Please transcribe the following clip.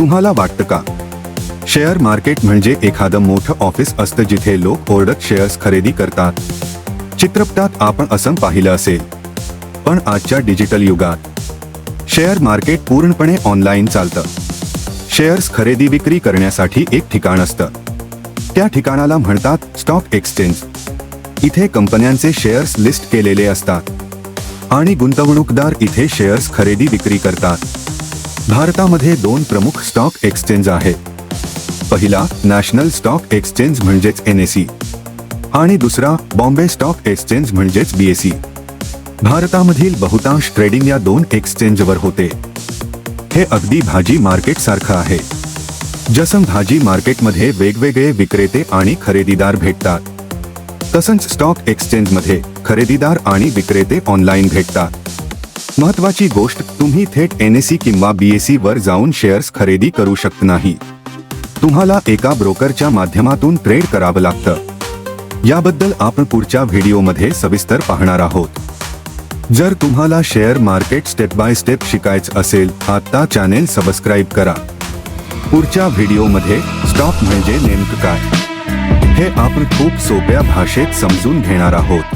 तुम्हाला वाटतं का शेअर मार्केट म्हणजे एखादं मोठं ऑफिस असतं जिथे लोक ओरडत शेअर्स खरेदी करतात? चित्रपटात आपण असं पाहिलं असेल, पण आजच्या डिजिटल युगात शेअर मार्केट पूर्णपणे ऑनलाईन चालतं. शेअर्स खरेदी विक्री करण्यासाठी एक ठिकाण असतं. त्या ठिकाणाला म्हणतात स्टॉक एक्सचेंज. इथे कंपन्यांचे शेअर्स लिस्ट केलेले असतात आणि गुंतवणूकदार इथे शेअर्स खरेदी विक्री करतात. भारतामध्ये 2 प्रमुख स्टॉक एक्सचेंज आहेत. पहिला नॅशनल स्टॉक एक्सचेंज म्हणजेच NSE आणि दुसरा बॉम्बे स्टॉक एक्सचेंज म्हणजेच BSE. भारतामधील बहुतांश ट्रेडिंग या 2 एक्सचेंजवर होते. हे अगदी भाजी मार्केट सारखं आहे. जसं भाजी मार्केटमध्ये वेगवेगळे विक्रेते आणि खरेदीदार भेटतात, तसंच स्टॉक एक्सचेंजमध्ये खरेदीदार आणि विक्रेते ऑनलाईन भेटतात. महत्त्वाची गोष्ट, तुम्ही थेट NSE किंवा BSE वर जाऊन शेअर्स खरेदी करू शकत नाही. तुम्हाला एका ब्रोकरच्या माध्यमातून ट्रेड करावं लागतं. याबद्दल आपण पुढच्या व्हिडिओमध्ये सविस्तर पाहणार आहोत. जर तुम्हाला share market step by step शिकायचं असेल, आता चॅनेल सबस्क्राईब करा. पुढच्या व्हिडिओमध्ये स्टॉक म्हणजे नेमकं काय हे आपण खूप सोप्या भाषेत समजून घेणार आहोत.